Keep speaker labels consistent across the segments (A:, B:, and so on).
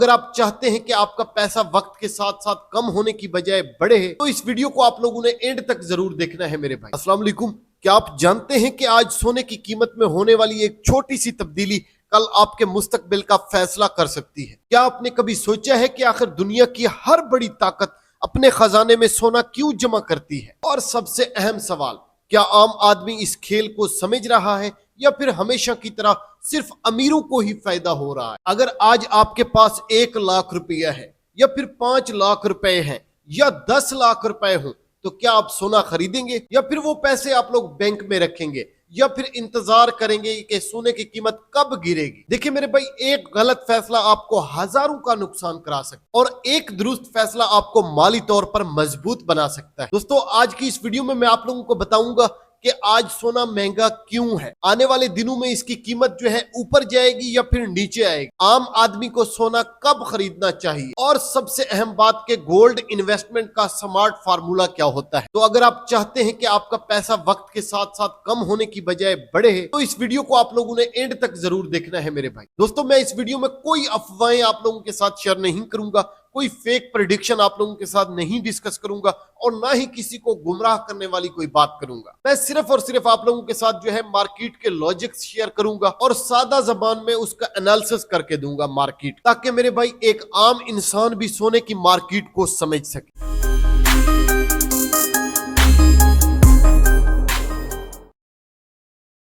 A: अगर आप चाहते हैं कि आपका पैसा वक्त के साथ साथ कम होने की बजाय बढ़े तो इस वीडियो को आप लोगों ने एंड तक जरूर देखना है मेरे भाई। अस्सलाम वालेकुम। क्या आप जानते हैं कि आज सोने की कीमत में होने वाली एक छोटी सी तब्दीली कल आपके मुस्तकबिल का फैसला कर सकती है? क्या आपने कभी सोचा है कि आखिर दुनिया की हर बड़ी ताकत अपने खजाने में सोना क्यों जमा करती है? और सबसे अहम सवाल, क्या आम आदमी इस खेल को समझ रहा है या फिर हमेशा की तरह सिर्फ अमीरों को ही फायदा हो रहा है? अगर आज आपके पास 1 लाख रुपया है या फिर 5 लाख रुपए हैं या 10 लाख रुपए हो तो क्या आप सोना खरीदेंगे या फिर वो पैसे आप लोग बैंक में रखेंगे या फिर इंतजार करेंगे कि सोने की कीमत कब गिरेगी? देखिए मेरे भाई, एक गलत फैसला आपको हजारों का नुकसान करा सकता है और एक दुरुस्त फैसला आपको माली तौर पर मजबूत बना सकता है। दोस्तों, आज की इस वीडियो में मैं आप लोगों को बताऊंगा कि आज सोना महंगा क्यों है, आने वाले दिनों में इसकी कीमत जो है ऊपर जाएगी या फिर नीचे आएगी, आम आदमी को सोना कब खरीदना चाहिए और सबसे अहम बात के गोल्ड इन्वेस्टमेंट का स्मार्ट फार्मूला क्या होता है। तो अगर आप चाहते हैं कि आपका पैसा वक्त के साथ साथ कम होने की बजाय बढ़े तो इस वीडियो को आप लोगों ने एंड तक जरूर देखना है मेरे भाई। दोस्तों, मैं इस वीडियो में कोई अफवाहें आप लोगों के साथ शेयर नहीं करूंगा, कोई फेक प्रेडिक्शन आप लोगों के साथ नहीं डिस्कस करूंगा और ना ही किसी को गुमराह करने वाली कोई बात करूंगा। मैं सिर्फ और सिर्फ आप लोगों के साथ जो है मार्केट के लॉजिक शेयर करूंगा और सादा जबान में उसका एनालिसिस करके दूंगा मार्केट, ताकि मेरे भाई एक आम इंसान भी सोने की मार्केट को समझ सके।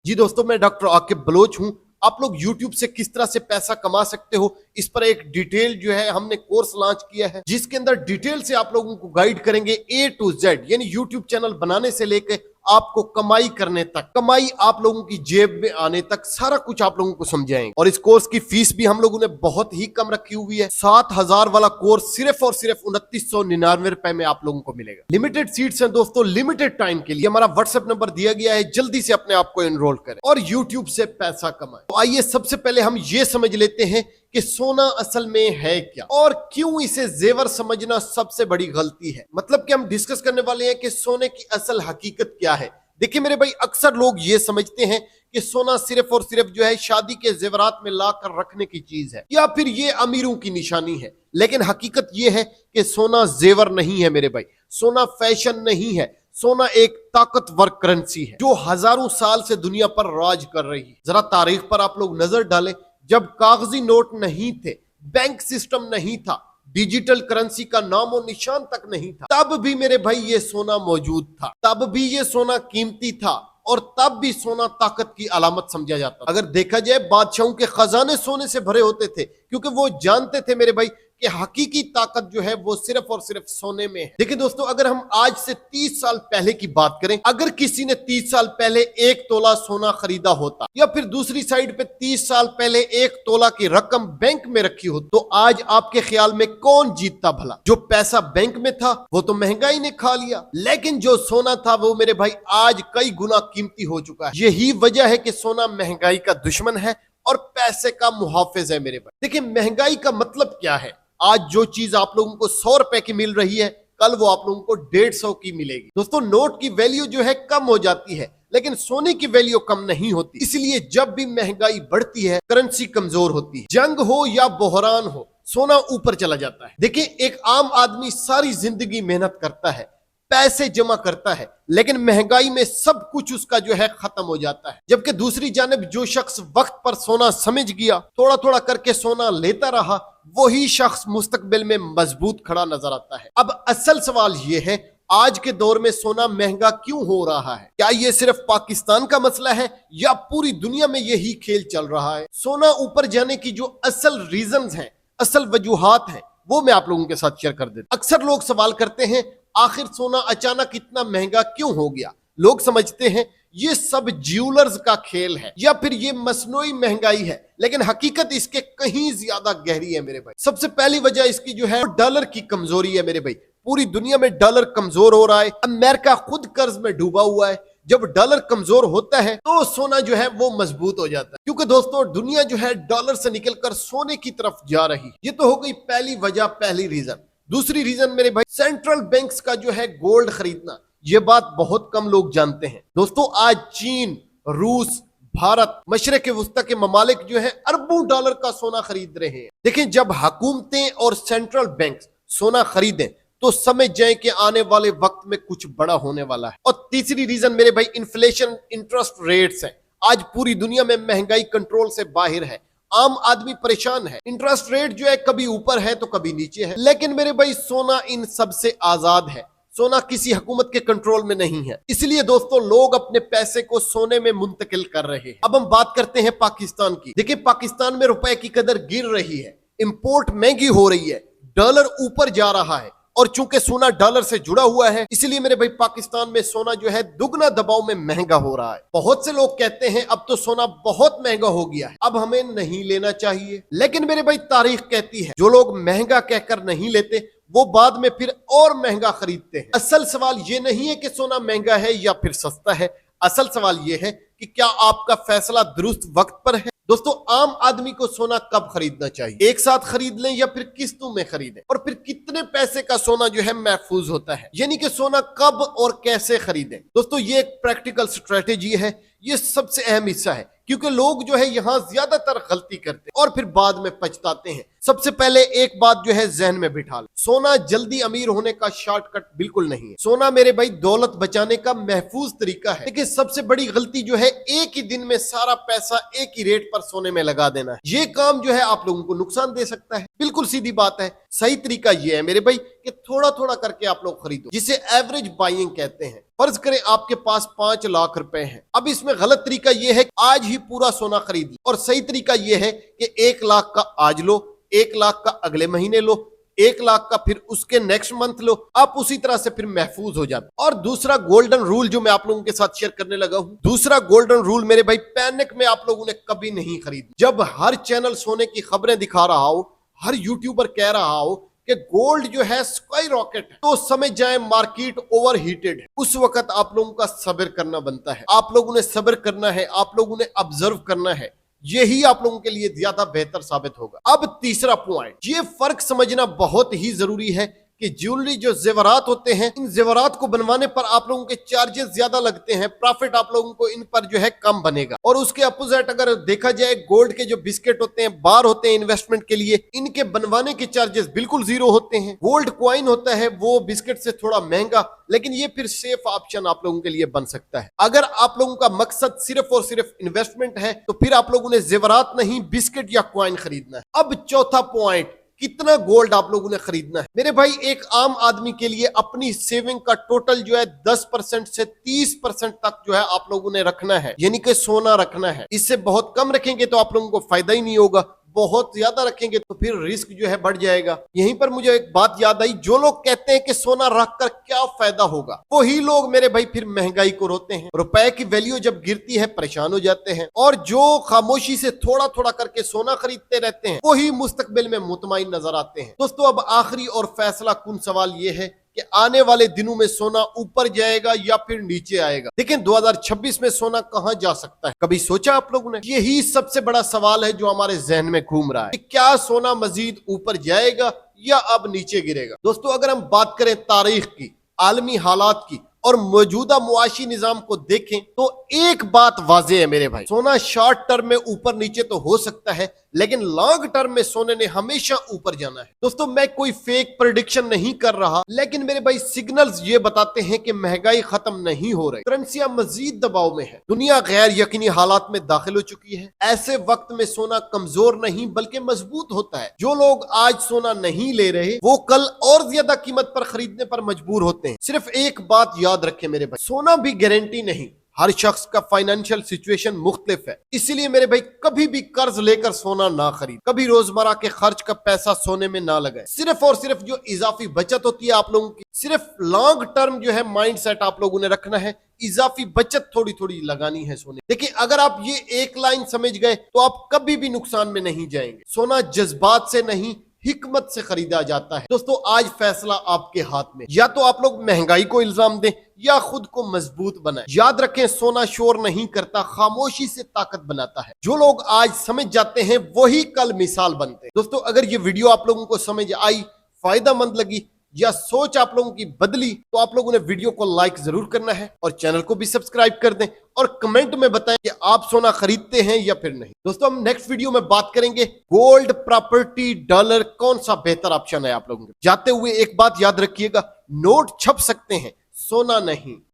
A: जी दोस्तों, मैं डॉक्टर आकिब बलोच हूं। आप लोग YouTube से किस तरह से पैसा कमा सकते हो, इस पर एक डिटेल जो है हमने कोर्स लॉन्च किया है, जिसके अंदर डिटेल से आप लोगों को गाइड करेंगे A to Z, यानी YouTube चैनल बनाने से लेकर आपको कमाई करने तक, कमाई आप लोगों की जेब में आने तक, सारा कुछ आप लोगों को समझाएंगे। और इस कोर्स की फीस भी हम लोगों ने बहुत ही कम रखी हुई है। 7,000 वाला कोर्स सिर्फ और सिर्फ 2999 रुपए में आप लोगों को मिलेगा। लिमिटेड सीट्स हैं दोस्तों, लिमिटेड टाइम के लिए। हमारा व्हाट्सएप नंबर दिया गया है, जल्दी से अपने आप को एनरोल करें और यूट्यूब से पैसा कमाएं। तो आइए सबसे पहले हम ये समझ लेते हैं कि सोना असल में है क्या और क्यों इसे जेवर समझना सबसे बड़ी गलती है। मतलब कि हम डिस्कस करने वाले हैं कि सोने की असल हकीकत क्या है। देखिए मेरे भाई, अक्सर लोग ये समझते हैं कि सोना सिर्फ और सिर्फ जो है शादी के जेवरात में लाकर रखने की चीज है या फिर ये अमीरों की निशानी है, लेकिन हकीकत ये है कि सोना जेवर नहीं है मेरे भाई, सोना फैशन नहीं है, सोना एक ताकतवर करेंसी है जो हजारों साल से दुनिया पर राज कर रही है। जरा तारीख पर आप लोग नजर डालें, जब कागजी नोट नहीं थे, बैंक सिस्टम नहीं था, डिजिटल करेंसी का नामो निशान तक नहीं था, तब भी मेरे भाई ये सोना मौजूद था, तब भी ये सोना कीमती था और तब भी सोना ताकत की अलामत समझा जाता था। अगर देखा जाए, बादशाहों के खजाने सोने से भरे होते थे क्योंकि वो जानते थे मेरे भाई कि हकीकी ताकत जो है वो सिर्फ और सिर्फ सोने में है। देखिए दोस्तों, अगर हम आज से 30 साल पहले की बात करें, अगर किसी ने 30 साल पहले 1 तोला सोना खरीदा होता या फिर दूसरी साइड पे 30 साल पहले 1 तोला की रकम बैंक में रखी हो, तो आज आपके ख्याल में कौन जीतता भला? जो पैसा बैंक में था वो तो महंगाई ने खा लिया, लेकिन जो सोना था वो मेरे भाई आज कई गुना कीमती हो चुका है। यही वजह है कि सोना महंगाई का दुश्मन है और पैसे का मुहाफिज है मेरे भाई। देखिए, महंगाई का मतलब क्या है? आज जो चीज आप लोगों को 100 रुपए की मिल रही है, कल वो आप लोगों को 150 की मिलेगी। दोस्तों, नोट की वैल्यू जो है कम हो जाती है, लेकिन सोने की वैल्यू कम नहीं होती। इसलिए जब भी महंगाई बढ़ती है, करेंसी कमजोर होती है। जंग हो या बहरान हो, सोना ऊपर चला जाता है। देखिए, एक आम आदमी सारी जिंदगी मेहनत करता है, पैसे जमा करता है, लेकिन महंगाई में सब कुछ उसका जो है खत्म हो जाता है। जबकि दूसरी जानिब जो शख्स वक्त पर सोना समझ गया, थोड़ा थोड़ा करके सोना लेता रहा, वही शख्स मुस्तकबिल में मजबूत खड़ा नजर आता है। अब असल सवाल यह है, आज के दौर में सोना महंगा क्यों हो रहा है? क्या ये सिर्फ पाकिस्तान का मसला है या पूरी दुनिया में यही खेल चल रहा है? सोना ऊपर जाने की जो असल रीजंस हैं, असल वजूहात हैं, वो मैं आप लोगों के साथ शेयर कर देता हूं। अक्सर लोग सवाल करते हैं, आखिर सोना अचानक इतना महंगा क्यों हो गया? लोग समझते हैं ये सब ज्वेलर्स का खेल है या फिर ये मसनूई महंगाई है, लेकिन हकीकत इसके कहीं ज्यादा गहरी है मेरे भाई। सबसे पहली वजह इसकी जो है डॉलर की कमजोरी है मेरे भाई। पूरी दुनिया में डॉलर कमजोर हो रहा है, अमेरिका खुद कर्ज में डूबा हुआ है। जब डॉलर कमजोर होता है तो सोना जो है वो मजबूत हो जाता है, क्योंकि दोस्तों दुनिया जो है डॉलर से निकलकर सोने की तरफ जा रही। ये तो हो गई पहली वजह, पहली रीजन। दूसरी रीजन मेरे भाई, सेंट्रल बैंक्स का जो है गोल्ड खरीदना। ये बात बहुत कम लोग जानते हैं दोस्तों। आज चीन, रूस, भारत, मशरक़ वस्ता के ममालिक जो है अरबों डॉलर का सोना खरीद रहे हैं। देखिए, जब हुकूमतें और सेंट्रल बैंक सोना खरीदें तो समझ जाएं कि आने वाले वक्त में कुछ बड़ा होने वाला है। और तीसरी रीजन मेरे भाई इन्फ्लेशन, इंटरेस्ट रेट्स है। आज पूरी दुनिया में महंगाई कंट्रोल से बाहर है, आम आदमी परेशान है। इंटरेस्ट रेट जो है कभी ऊपर है तो कभी नीचे है, लेकिन मेरे भाई सोना इन सब से आजाद है। सोना किसी हुकूमत के कंट्रोल में नहीं है, इसलिए दोस्तों लोग अपने पैसे को सोने में मुंतकिल कर रहे हैं। अब हम बात करते हैं पाकिस्तान की। देखिए, पाकिस्तान में रुपए की कदर गिर रही है, इंपोर्ट महंगी हो रही है, डॉलर ऊपर जा रहा है, और चूंकि सोना डॉलर से जुड़ा हुआ है, इसलिए मेरे भाई पाकिस्तान में सोना जो है दुगना दबाव में महंगा हो रहा है। बहुत से लोग कहते हैं अब तो सोना बहुत महंगा हो गया है, अब हमें नहीं लेना चाहिए। लेकिन मेरे भाई तारीख कहती है जो लोग महंगा कहकर नहीं लेते वो बाद में फिर और महंगा खरीदते हैं। असल सवाल ये नहीं है कि सोना महंगा है या फिर सस्ता है, असल सवाल ये है कि क्या आपका फैसला दुरुस्त वक्त पर है। दोस्तों, आम आदमी को सोना कब खरीदना चाहिए? एक साथ खरीद लें या फिर किस्तों में खरीदें? और फिर कितने पैसे का सोना जो है महफूज होता है, यानी कि सोना कब और कैसे खरीदें? दोस्तों, ये एक प्रैक्टिकल स्ट्रेटेजी है, ये सबसे अहम हिस्सा है, क्योंकि लोग जो है यहाँ ज्यादातर गलती करते हैं और फिर बाद में पछताते हैं। सबसे पहले एक बात जो है जहन में बिठा लो, सोना जल्दी अमीर होने का शॉर्टकट बिल्कुल नहीं है। सोना मेरे भाई दौलत बचाने का महफूज तरीका है। लेकिन सबसे बड़ी गलती जो है एक ही दिन में सारा पैसा एक ही रेट पर सोने में लगा देना है। ये काम जो है आप लोगों को नुकसान दे सकता है। बिल्कुल सीधी बात है। सही तरीका ये है मेरे भाई कि थोड़ा थोड़ा करके आप लोग खरीदो, जिसे एवरेज बाइंग कहते हैं। फर्ज करें आपके पास 5 लाख रुपए हैं। अब इसमें गलत तरीका यह है आज ही पूरा सोना खरीद लो, और सही तरीका यह है कि 1 लाख का आज लो, 1 लाख का अगले महीने लो, 1 लाख का फिर उसके नेक्स्ट मंथ लो। आप उसी तरह से फिर महफूज हो जाते। और दूसरा गोल्डन रूल जो मैं आप लोगों के साथ शेयर करने लगा हूं, दूसरा गोल्डन रूल मेरे भाई, पैनिक में आप लोगों ने कभी नहीं खरीदी। जब हर चैनल सोने की खबरें दिखा रहा हो, हर यूट्यूबर कह रहा हो कि गोल्ड जो है स्काई रॉकेट है, तो समझ जाए मार्केट ओवर हीटेड है। उस वक्त आप लोगों का सब्र करना बनता है। आप लोगों ने सब्र करना है, आप लोगों ने ऑब्जर्व करना है। यही आप लोगों के लिए ज्यादा बेहतर साबित होगा। अब तीसरा पॉइंट, ये फर्क समझना बहुत ही जरूरी है कि ज्वेलरी जो जेवरात होते हैं, इन जेवरात को बनवाने पर आप लोगों के चार्जेस ज्यादा लगते हैं, प्रॉफिट आप लोगों को इन पर जो है कम बनेगा। और उसके अपोजिट अगर देखा जाए, गोल्ड के जो बिस्किट होते हैं, बार होते हैं इन्वेस्टमेंट के लिए, इनके बनवाने के चार्जेस बिल्कुल जीरो होते हैं। गोल्ड कॉइन होता है वो बिस्किट से थोड़ा महंगा, लेकिन ये फिर सेफ ऑप्शन आप लोगों के लिए बन सकता है। अगर आप लोगों का मकसद सिर्फ और सिर्फ इन्वेस्टमेंट है तो फिर आप लोगों ने जेवरात नहीं, बिस्किट या कॉइन खरीदना है। अब चौथा पॉइंट, कितना गोल्ड आप लोगों ने खरीदना है। मेरे भाई, एक आम आदमी के लिए अपनी सेविंग का टोटल जो है 10% से 30% तक जो है आप लोगों ने रखना है, यानी कि सोना रखना है। इससे बहुत कम रखेंगे तो आप लोगों को फायदा ही नहीं होगा, बहुत ज्यादा रखेंगे तो फिर रिस्क जो है बढ़ जाएगा। यहीं पर मुझे एक बात याद आई, जो लोग कहते हैं कि सोना रख कर क्या फायदा होगा, वही लोग मेरे भाई फिर महंगाई को रोते हैं। रुपए की वैल्यू जब गिरती है परेशान हो जाते हैं, और जो खामोशी से थोड़ा थोड़ा करके सोना खरीदते रहते हैं वही मुस्तकबिल में मुतमईन नजर आते हैं। दोस्तों, अब आखिरी और फैसला कुन सवाल ये है कि आने वाले दिनों में सोना ऊपर जाएगा या फिर नीचे आएगा। लेकिन 2026 में सोना कहां जा सकता है, कभी सोचा आप लोगों ने? यही सबसे बड़ा सवाल है जो हमारे जहन में घूम रहा है कि क्या सोना मजीद ऊपर जाएगा या अब नीचे गिरेगा। दोस्तों, अगर हम बात करें तारीख की, आलमी हालात की और मौजूदा मुआशी निजाम को देखें तो एक बात वाज़ेह है मेरे भाई, सोना शॉर्ट टर्म में ऊपर नीचे तो हो सकता है, लेकिन लॉन्ग टर्म में सोने ने हमेशा ऊपर जाना है। दोस्तों, मैं कोई फेक प्रेडिक्शन नहीं कर रहा, लेकिन मेरे भाई सिग्नल्स ये बताते हैं कि महंगाई खत्म नहीं हो रही, करेंसियां मजीद दबाव में है, दुनिया गैर यकीनी हालात में दाखिल हो चुकी है। ऐसे वक्त में सोना कमजोर नहीं बल्कि मजबूत होता है। जो लोग आज सोना नहीं ले रहे वो कल और ज्यादा कीमत पर खरीदने पर मजबूर होते हैं। सिर्फ एक बात याद रखें मेरे भाई, सोना भी गारंटी नहीं, हर शख्स का फाइनेंशियल सिचुएशन मुख्तलिफ है। इसीलिए मेरे भाई कभी भी कर्ज लेकर सोना ना खरीद, कभी रोजमर्रा के खर्च का पैसा सोने में ना लगाए। सिर्फ और सिर्फ जो इजाफी बचत होती है आप लोगों की, सिर्फ लॉन्ग टर्म जो है माइंड सेट आप लोगों ने रखना है, इजाफी बचत थोड़ी थोड़ी लगानी है सोने। देखिए, अगर आप ये एक लाइन समझ गए तो आप कभी भी नुकसान में नहीं जाएंगे। सोना जज्बात से नहीं, हिकमत से खरीदा जाता है। दोस्तों, आज फैसला आपके हाथ में, या तो आप लोग महंगाई को इल्जाम दें या खुद को मजबूत बनाएं। याद रखें, सोना शोर नहीं करता, खामोशी से ताकत बनाता है। जो लोग आज समझ जाते हैं वही कल मिसाल बनते हैं। दोस्तों, अगर ये वीडियो आप लोगों को समझ आई, फायदा मंद लगी, या सोच आप लोगों की बदली, तो आप लोगों ने वीडियो को लाइक जरूर करना है और चैनल को भी सब्सक्राइब कर दें और कमेंट में बताएं कि आप सोना खरीदते हैं या फिर नहीं। दोस्तों हम नेक्स्ट वीडियो में बात करेंगे गोल्ड, प्रॉपर्टी, डॉलर, कौन सा बेहतर ऑप्शन है आप लोगों के। जाते हुए एक बात याद रखिएगा, नोट छप सकते हैं, सोना नहीं।